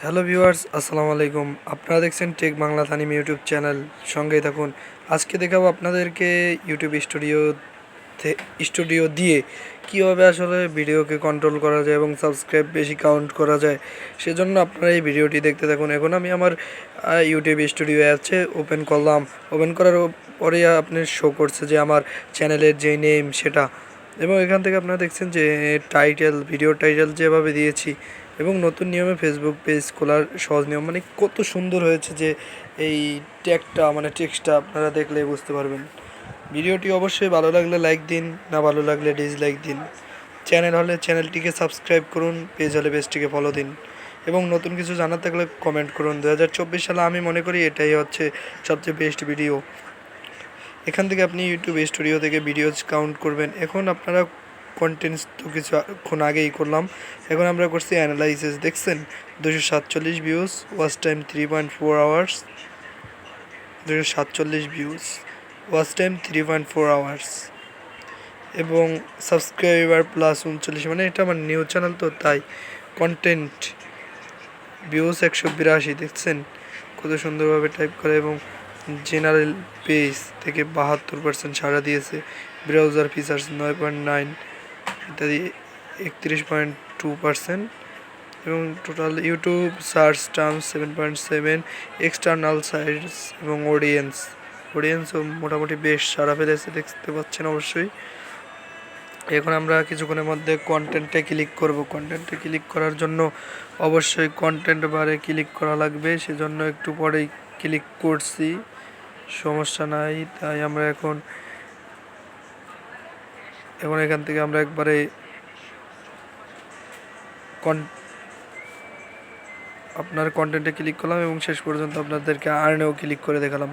Hello viewers, আসসালামু আলাইকুম। আপনারা দেখছেন tech Bangla Tanim YouTube channel. সঙ্গেই থাকুন। আজকে দেখাবো আপনাদেরকে ইউটিউব স্টুডিও দিয়ে কীভাবে আসলে ভিডিওকে কন্ট্রোল করা যায় এবং সাবস্ক্রাইব বেশি কাউন্ট করা যায়। সেজন্য আপনারা এই ভিডিওটি দেখতে থাকুন। এখন আমি আমার ইউটিউব স্টুডিও অ্যাপসে ওপেন করলাম। ওপেন করার পরে আপনি শো করছে যে আমার চ্যানেলের যে নেম সেটা, এবং এখান থেকে আপনারা দেখছেন যে ভিডিও টাইটেল যেভাবে দিয়েছি এবং নতুন নিয়মে ফেসবুক পেজ খোলার সহজ নিয়ম, মানে কত সুন্দর হয়েছে যে এই টেক্সটটা আপনারা দেখলে বুঝতে পারবেন। ভিডিওটি অবশ্যই ভালো লাগলে লাইক দিন, না ভালো লাগলে ডিসলাইক দিন। চ্যানেল হলে চ্যানেলটিকে সাবস্ক্রাইব করুন, পেজ হলে পেজটিকে ফলো দিন এবং নতুন কিছু জানার থাকলে কমেন্ট করুন। 2024 সালে আমি মনে করি এটাই হচ্ছে সবচেয়ে বেস্ট ভিডিও। এখান থেকে আপনি ইউটিউব স্টুডিও থেকে ভিডিওজ কাউন্ট করবেন। এখন আপনারা কন্টেন্টস তো কিছুক্ষণ আগেই করলাম, এখন আমরা করছি অ্যানালাইসিস। দেখছেন 247 views, watch time 3.4 hours. 247 views, watch time 3.4 hours এবং সাবস্ক্রাইবার প্লাস 39, মানে এটা আমার নিউ চ্যানেল তো তাই। কন্টেন্ট ভিউজ 182, দেখছেন কত সুন্দরভাবে টাইপ করে, এবং জেনারেল পেজ থেকে 72% সাড়া দিয়েছে। ব্রাউজার ফিচার্স 9.9 ইত্যাদি 31.2%, এবং total YouTube search terms 7.7, external sites এবং অডিয়েন্সও মোটামুটি বেশ সাড়া ফেলেছে, দেখতে পাচ্ছেন অবশ্যই। এখন আমরা কিছুক্ষণের মধ্যে কন্টেন্টে ক্লিক করব। কন্টেন্টে ক্লিক করার জন্য অবশ্যই কন্টেন্ট বারে ক্লিক করা লাগবে, সেজন্য একটু পরেই ক্লিক করছি, সমস্যা নাই। তাই আমরা এখন এখান থেকে আমরা একবারে আপনার কন্টেন্টে ক্লিক করলাম এবং শেষ পর্যন্ত আপনাদেরকে আর্নেও ক্লিক করে দেখালাম।